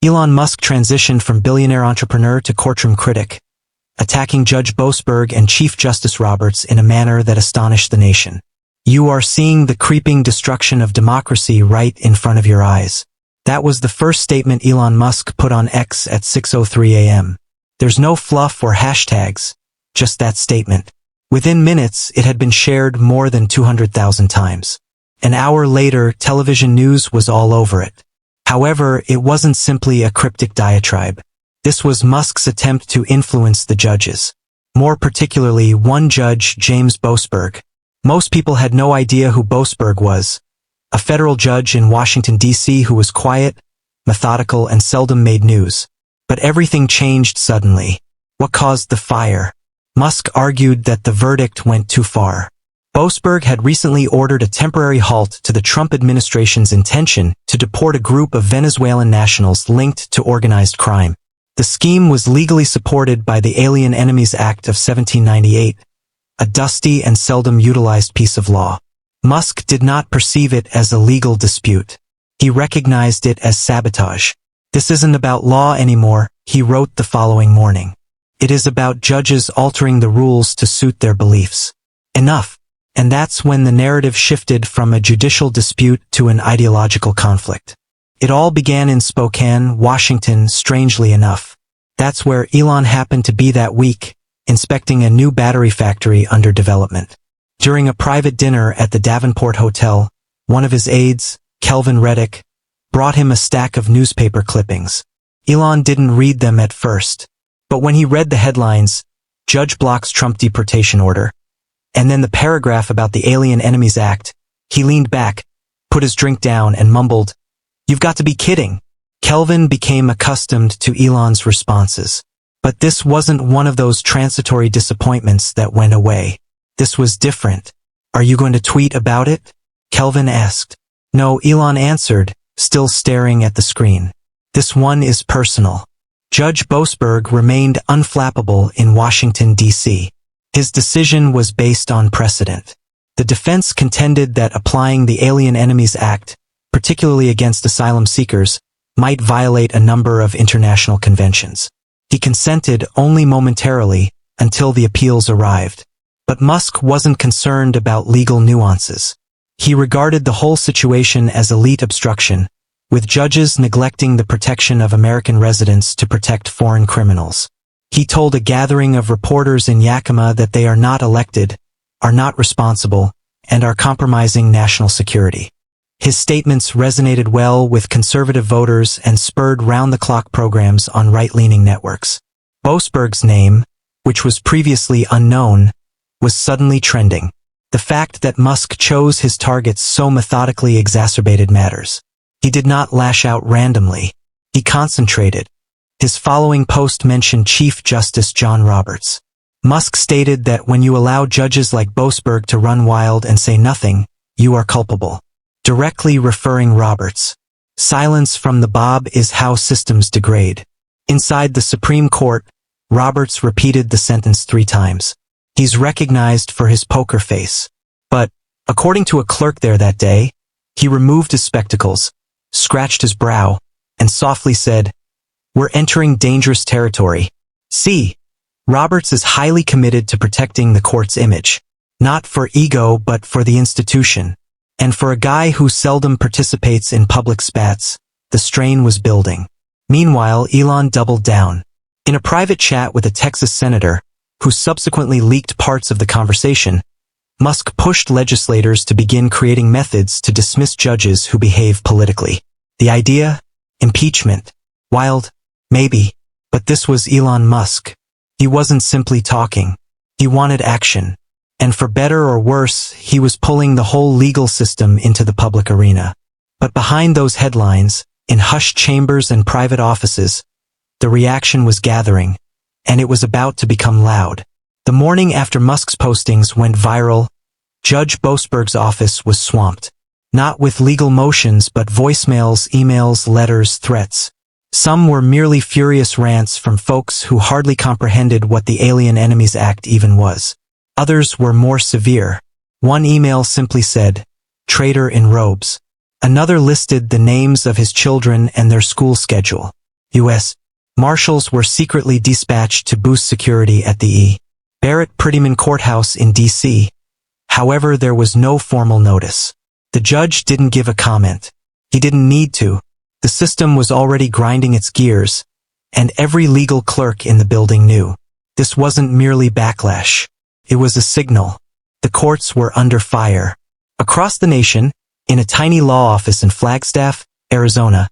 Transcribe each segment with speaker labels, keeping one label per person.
Speaker 1: Elon Musk transitioned from billionaire entrepreneur to courtroom critic, attacking Judge Boasberg and Chief Justice Roberts in a manner that astonished the nation. You are seeing the creeping destruction of democracy right in front of your eyes. That was the first statement Elon Musk put on X at 6:03 a.m. There's no fluff or hashtags, just that statement. Within minutes, it had been shared more than 200,000 times. An hour later, television news was all over it. However, it wasn't simply a cryptic diatribe. This was Musk's attempt to influence the judges. More particularly, one Judge James Boasberg. Most people had no idea who Boasberg was. A federal judge in Washington, D.C. who was quiet, methodical, and seldom made news. But everything changed suddenly. What caused the fire? Musk argued that the verdict went too far. Boasberg had recently ordered a temporary halt to the Trump administration's intention to deport a group of Venezuelan nationals linked to organized crime. The scheme was legally supported by the Alien Enemies Act of 1798, a dusty and seldom utilized piece of law. Musk did not perceive it as a legal dispute. He recognized it as sabotage. This isn't about law anymore, he wrote the following morning. It is about judges altering the rules to suit their beliefs. Enough. And that's when the narrative shifted from a judicial dispute to an ideological conflict. It all began in Spokane, Washington, strangely enough. That's where Elon happened to be that week, inspecting a new battery factory under development. During a private dinner at the Davenport Hotel, one of his aides, Kelvin Reddick, brought him a stack of newspaper clippings. Elon didn't read them at first, but when he read the headlines, Judge blocks Trump deportation order, and then the paragraph about the Alien Enemies Act, he leaned back, put his drink down, and mumbled, "You've got to be kidding." Kelvin became accustomed to Elon's responses. But this wasn't one of those transitory disappointments that went away. This was different. "Are you going to tweet about it?" Kelvin asked. "No," Elon answered, still staring at the screen. "This one is personal." Judge Boasberg remained unflappable in Washington, D.C. His decision was based on precedent. The defense contended that applying the Alien Enemies Act, particularly against asylum seekers, might violate a number of international conventions. He consented only momentarily until the appeals arrived. But Musk wasn't concerned about legal nuances. He regarded the whole situation as elite obstruction, with judges neglecting the protection of American residents to protect foreign criminals. He told a gathering of reporters in Yakima that they are not elected, are not responsible, and are compromising national security. His statements resonated well with conservative voters and spurred round-the-clock programs on right-leaning networks. Boasberg's name, which was previously unknown, was suddenly trending. The fact that Musk chose his targets so methodically exacerbated matters. He did not lash out randomly. He concentrated. His following post mentioned Chief Justice John Roberts. Musk stated that when you allow judges like Boasberg to run wild and say nothing, you are culpable. Directly referring Roberts. Silence from the Bob is how systems degrade. Inside the Supreme Court, Roberts repeated the sentence 3 times. He's recognized for his poker face. But, according to a clerk there that day, he removed his spectacles, scratched his brow, and softly said, "We're entering dangerous territory." See, Roberts is highly committed to protecting the court's image. Not for ego but for the institution. And for a guy who seldom participates in public spats, the strain was building. Meanwhile, Elon doubled down. In a private chat with a Texas senator, who subsequently leaked parts of the conversation, Musk pushed legislators to begin creating methods to dismiss judges who behave politically. The idea? Impeachment. Wild? Maybe. But this was Elon Musk. He wasn't simply talking. He wanted action. And for better or worse, he was pulling the whole legal system into the public arena. But behind those headlines, in hushed chambers and private offices, the reaction was gathering, and it was about to become loud. The morning after Musk's postings went viral, Judge Boasberg's office was swamped. Not with legal motions but voicemails, emails, letters, threats. Some were merely furious rants from folks who hardly comprehended what the Alien Enemies Act even was. Others were more severe. One email simply said, "Traitor in robes." Another listed the names of his children and their school schedule. U.S. Marshals were secretly dispatched to boost security at the E. Barrett Prettyman Courthouse in D.C. However, there was no formal notice. The judge didn't give a comment. He didn't need to. The system was already grinding its gears, and every legal clerk in the building knew. This wasn't merely backlash. It was a signal. The courts were under fire. Across the nation, in a tiny law office in Flagstaff, Arizona,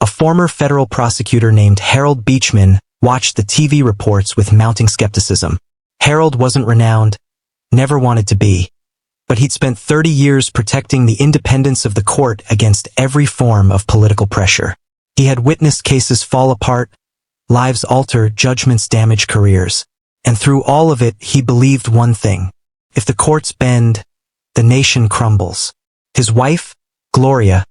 Speaker 1: a former federal prosecutor named Harold Beachman watched the TV reports with mounting skepticism. Harold wasn't renowned, never wanted to be, but he'd spent 30 years protecting the independence of the court against every form of political pressure. He had witnessed cases fall apart, lives alter, judgments damage careers. And through all of it, he believed one thing. If the courts bend, the nation crumbles. His wife, Gloria,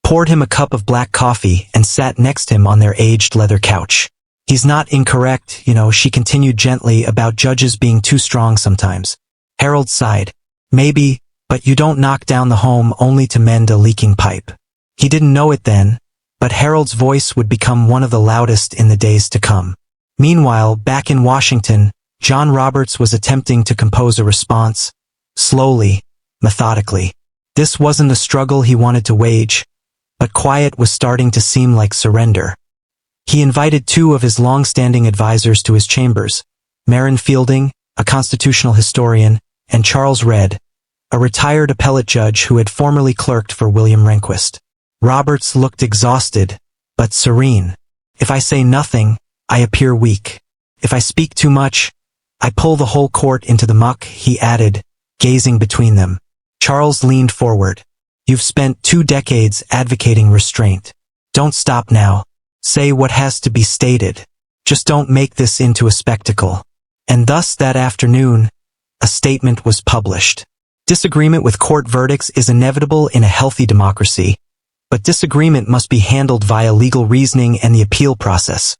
Speaker 1: poured him a cup of black coffee and sat next to him on their aged leather couch. He's not incorrect, she continued gently, about judges being too strong sometimes. Harold sighed. Maybe, but you don't knock down the home only to mend a leaking pipe. He didn't know it then, but Harold's voice would become one of the loudest in the days to come. Meanwhile, back in Washington, John Roberts was attempting to compose a response, slowly, methodically. This wasn't a struggle he wanted to wage, but quiet was starting to seem like surrender. He invited two of his long-standing advisors to his chambers, Marin Fielding, a constitutional historian, and Charles Redd, a retired appellate judge who had formerly clerked for William Rehnquist. Roberts looked exhausted, but serene. If I say nothing, I appear weak. If I speak too much, I pull the whole court into the muck, he added, gazing between them. Charles leaned forward. You've spent 2 decades advocating restraint. Don't stop now. Say what has to be stated. Just don't make this into a spectacle. And thus that afternoon, a statement was published. Disagreement with court verdicts is inevitable in a healthy democracy, but disagreement must be handled via legal reasoning and the appeal process,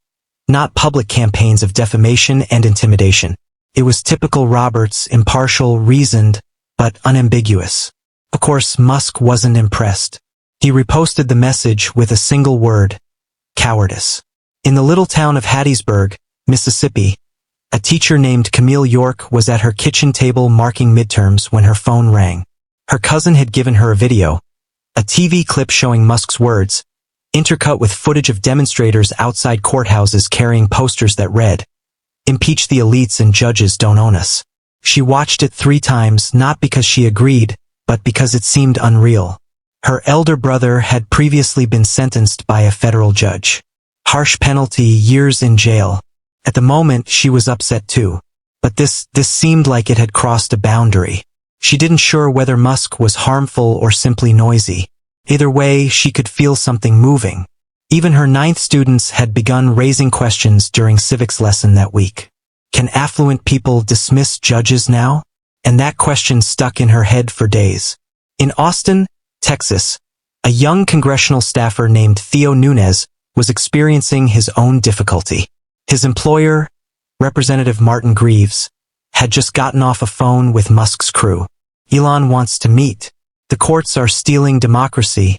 Speaker 1: not public campaigns of defamation and intimidation. It was typical Roberts, impartial, reasoned, but unambiguous. Of course, Musk wasn't impressed. He reposted the message with a single word: cowardice. In the little town of Hattiesburg, Mississippi, a teacher named Camille York was at her kitchen table marking midterms when her phone rang. Her cousin had given her a video, a TV clip showing Musk's words, intercut with footage of demonstrators outside courthouses carrying posters that read, "Impeach the elites and judges don't own us." She watched it 3 times, not because she agreed, but because it seemed unreal. Her elder brother had previously been sentenced by a federal judge. Harsh penalty, years in jail. At the moment, she was upset too. But this seemed like it had crossed a boundary. She didn't sure whether Musk was harmful or simply noisy. Either way, she could feel something moving. Even her 9th students had begun raising questions during civics lesson that week. Can affluent people dismiss judges now? And that question stuck in her head for days. In Austin, Texas, a young congressional staffer named Theo Nunes was experiencing his own difficulty. His employer, Representative Martin Greaves, had just gotten off a phone with Musk's crew. Elon wants to meet. The courts are stealing democracy.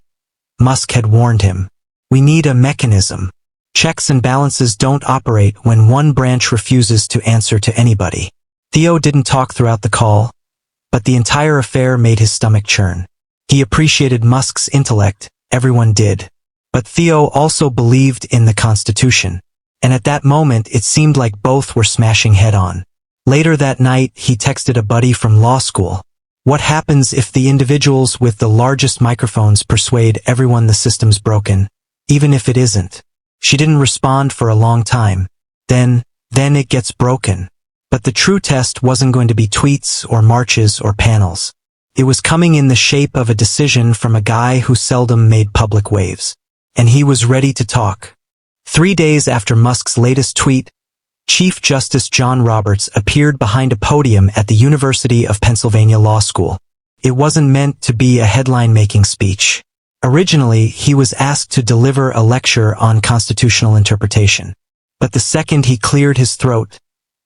Speaker 1: Musk had warned him. We need a mechanism. Checks and balances don't operate when one branch refuses to answer to anybody. Theo didn't talk throughout the call, but the entire affair made his stomach churn. He appreciated Musk's intellect, everyone did. But Theo also believed in the Constitution. And at that moment it seemed like both were smashing head-on. Later that night he texted a buddy from law school. What happens if the individuals with the largest microphones persuade everyone the system's broken, even if it isn't? She didn't respond for a long time. Then it gets broken. But the true test wasn't going to be tweets or marches or panels. It was coming in the shape of a decision from a guy who seldom made public waves. And he was ready to talk. 3 days after Musk's latest tweet, Chief Justice John Roberts appeared behind a podium at the University of Pennsylvania Law School. It wasn't meant to be a headline-making speech. Originally, he was asked to deliver a lecture on constitutional interpretation. But the second he cleared his throat,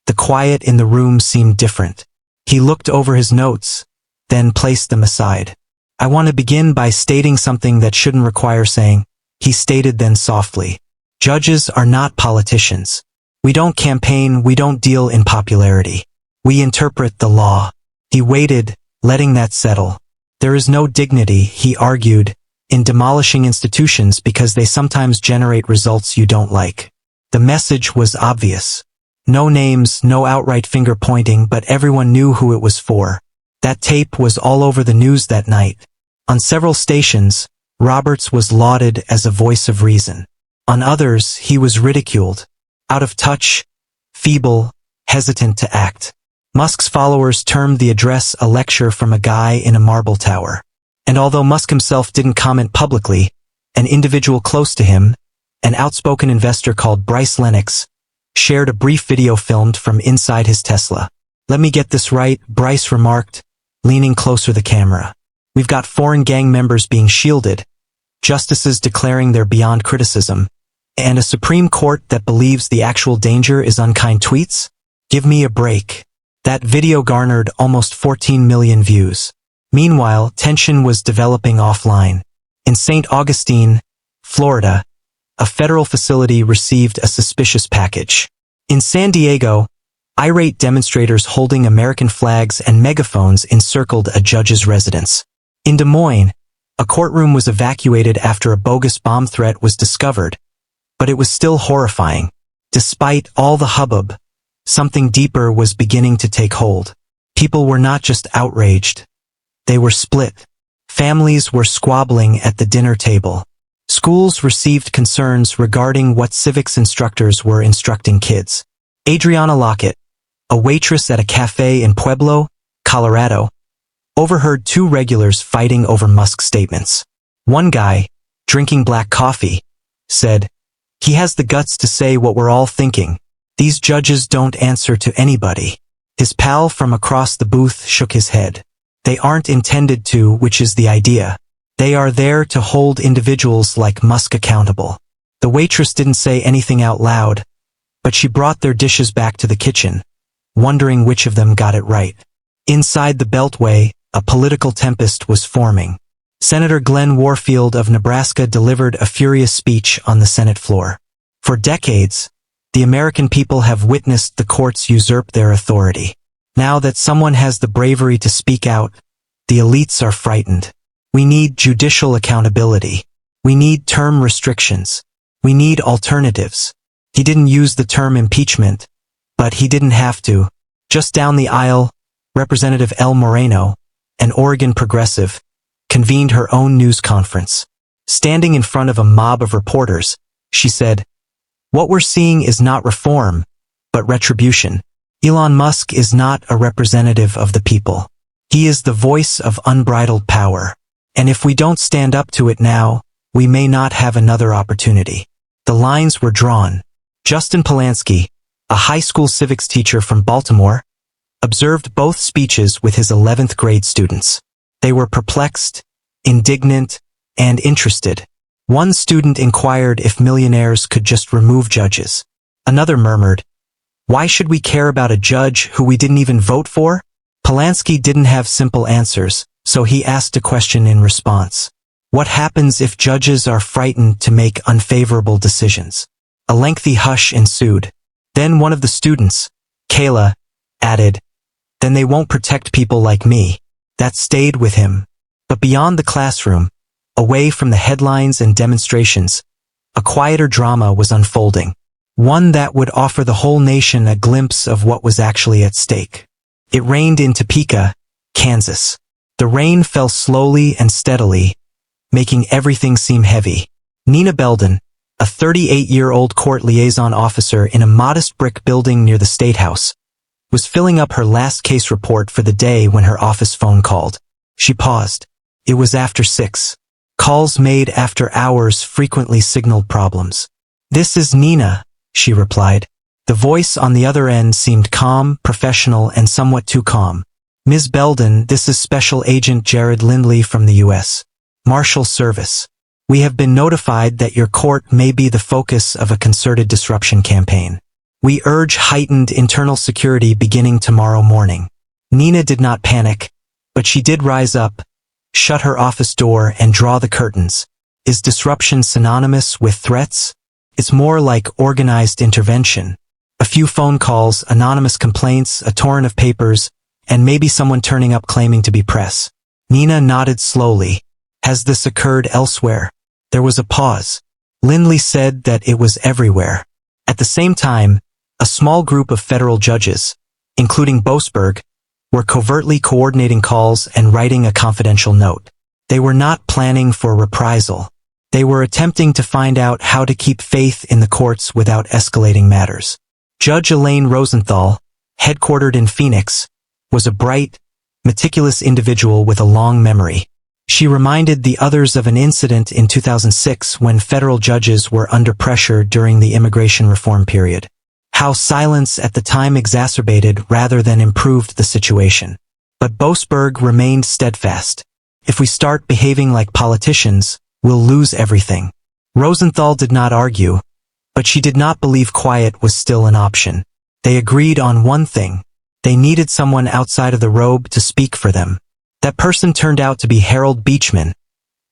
Speaker 1: the quiet in the room seemed different. He looked over his notes, then placed them aside. I want to begin by stating something that shouldn't require saying, he stated then softly. Judges are not politicians. We don't campaign, we don't deal in popularity. We interpret the law. He waited, letting that settle. There is no dignity, he argued, in demolishing institutions because they sometimes generate results you don't like. The message was obvious. No names, no outright finger-pointing, but everyone knew who it was for. That tape was all over the news that night. On several stations, Roberts was lauded as a voice of reason. On others, he was ridiculed. Out of touch, feeble, hesitant to act. Musk's followers termed the address a lecture from a guy in a marble tower. And although Musk himself didn't comment publicly, an individual close to him, an outspoken investor called Bryce Lennox, shared a brief video filmed from inside his Tesla. "Let me get this right," Bryce remarked, leaning closer the camera. "We've got foreign gang members being shielded, justices declaring they're beyond criticism, and a Supreme Court that believes the actual danger is unkind tweets? Give me a break." That video garnered almost 14 million views. Meanwhile, tension was developing offline. In St. Augustine, Florida, a federal facility received a suspicious package. In San Diego, irate demonstrators holding American flags and megaphones encircled a judge's residence. In Des Moines, a courtroom was evacuated after a bogus bomb threat was discovered, but it was still horrifying. Despite all the hubbub, something deeper was beginning to take hold. People were not just outraged. They were split. Families were squabbling at the dinner table. Schools received concerns regarding what civics instructors were instructing kids. Adriana Lockett, a waitress at a cafe in Pueblo, Colorado, overheard two regulars fighting over Musk's statements. One guy, drinking black coffee, said, "He has the guts to say what we're all thinking. These judges don't answer to anybody." His pal from across the booth shook his head. "They aren't intended to, which is the idea. They are there to hold individuals like Musk accountable." The waitress didn't say anything out loud, but she brought their dishes back to the kitchen, wondering which of them got it right. Inside the Beltway, a political tempest was forming. Senator Glenn Warfield of Nebraska delivered a furious speech on the Senate floor. For decades, the American people have witnessed the courts usurp their authority. Now that someone has the bravery to speak out, the elites are frightened. We need judicial accountability. We need term restrictions. We need alternatives. He didn't use the term impeachment, but he didn't have to. Just down the aisle, Representative El Moreno, an Oregon progressive, convened her own news conference. Standing in front of a mob of reporters, she said, "What we're seeing is not reform, but retribution. Elon Musk is not a representative of the people. He is the voice of unbridled power. And if we don't stand up to it now, we may not have another opportunity." The lines were drawn. Justin Polanski, a high school civics teacher from Baltimore, observed both speeches with his 11th grade students. They were perplexed, indignant, and interested. One student inquired if millionaires could just remove judges. Another murmured, "Why should we care about a judge who we didn't even vote for?" Polanski didn't have simple answers, so he asked a question in response. What happens if judges are frightened to make unfavorable decisions? A lengthy hush ensued. Then one of the students, Kayla, added, "Then they won't protect people like me." That stayed with him. But beyond the classroom, away from the headlines and demonstrations, a quieter drama was unfolding. One that would offer the whole nation a glimpse of what was actually at stake. It rained in Topeka, Kansas. The rain fell slowly and steadily, making everything seem heavy. Nina Belden, a 38-year-old court liaison officer in a modest brick building near the State House, was filling up her last case report for the day when her office phone called. She paused. It was after 6. Calls made after hours frequently signaled problems. "This is Nina," she replied. The voice on the other end seemed calm, professional, and somewhat too calm. "Ms. Belden, this is Special Agent Jared Lindley from the U.S. Marshal Service. We have been notified that your court may be the focus of a concerted disruption campaign. We urge heightened internal security beginning tomorrow morning." Nina did not panic, but she did rise up, shut her office door, and draw the curtains. Is disruption synonymous with threats? It's more like organized intervention. A few phone calls, anonymous complaints, a torrent of papers, and maybe someone turning up claiming to be press. Nina nodded slowly. Has this occurred elsewhere? There was a pause. Lindley said that it was everywhere. At the same time, a small group of federal judges, including Boasberg, were covertly coordinating calls and writing a confidential note. They were not planning for reprisal. They were attempting to find out how to keep faith in the courts without escalating matters. Judge Elaine Rosenthal, headquartered in Phoenix, was a bright, meticulous individual with a long memory. She reminded the others of an incident in 2006 when federal judges were under pressure during the immigration reform period. How silence at the time exacerbated rather than improved the situation. But Boasberg remained steadfast. If we start behaving like politicians, we'll lose everything. Rosenthal did not argue, but she did not believe quiet was still an option. They agreed on one thing. They needed someone outside of the robe to speak for them. That person turned out to be Harold Beachman,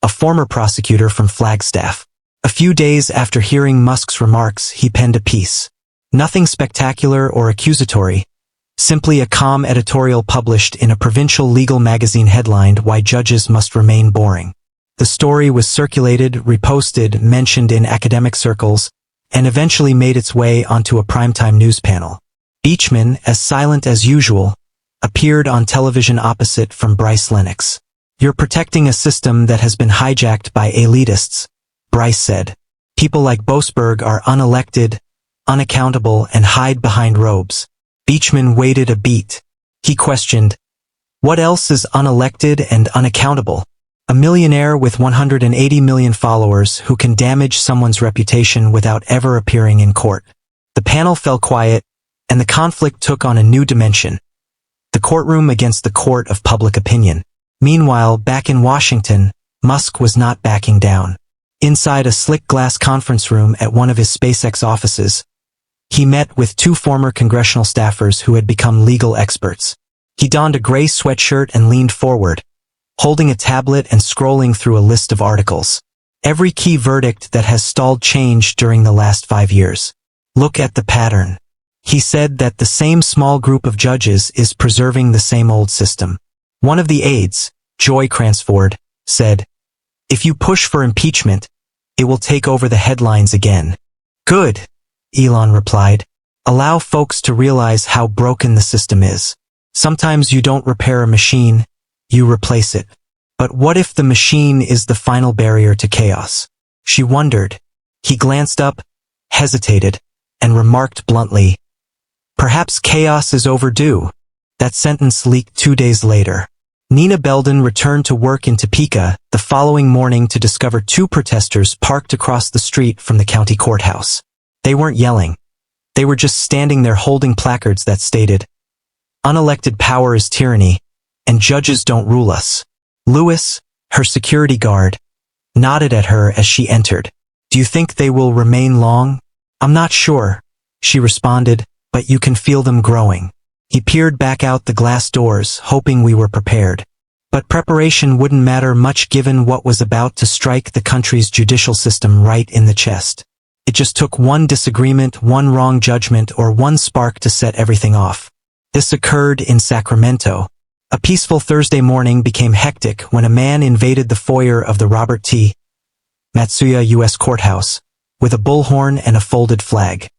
Speaker 1: a former prosecutor from Flagstaff. A few days after hearing Musk's remarks, he penned a piece. Nothing spectacular or accusatory, simply a calm editorial published in a provincial legal magazine headlined "Why Judges Must Remain Boring." The story was circulated, reposted, mentioned in academic circles, and eventually made its way onto a primetime news panel. Beachman, as silent as usual, appeared on television opposite from Bryce Lennox. "You're protecting a system that has been hijacked by elitists," Bryce said. "People like Boasberg are unelected, unaccountable, and hide behind robes." Beachman waited a beat. He questioned, "What else is unelected and unaccountable? A millionaire with 180 million followers who can damage someone's reputation without ever appearing in court." The panel fell quiet, and the conflict took on a new dimension. The courtroom against the court of public opinion. Meanwhile, back in Washington, Musk was not backing down. Inside a slick glass conference room at one of his SpaceX offices, he met with two former congressional staffers who had become legal experts. He donned a gray sweatshirt and leaned forward, holding a tablet and scrolling through a list of articles. Every key verdict that has stalled change during the last 5 years. "Look at the pattern." He said that the same small group of judges is preserving the same old system. One of the aides, Joy Cransford, said, "If you push for impeachment, it will take over the headlines again." "Good," Elon replied. "Allow folks to realize how broken the system is. Sometimes you don't repair a machine, you replace it. But what if the machine is the final barrier to chaos?" She wondered. He glanced up, hesitated, and remarked bluntly, "Perhaps chaos is overdue." That sentence leaked 2 days later. Nina Belden returned to work in Topeka the following morning to discover two protesters parked across the street from the county courthouse. They weren't yelling. They were just standing there holding placards that stated, "Unelected power is tyranny, and judges don't rule us." Lewis, her security guard, nodded at her as she entered. "Do you think they will remain long?" "I'm not sure," she responded, "but you can feel them growing." He peered back out the glass doors, hoping we were prepared. But preparation wouldn't matter much given what was about to strike the country's judicial system right in the chest. It just took one disagreement, one wrong judgment, or one spark to set everything off. This occurred in Sacramento. A peaceful Thursday morning became hectic when a man invaded the foyer of the Robert T. Matsuya U.S. Courthouse with a bullhorn and a folded flag.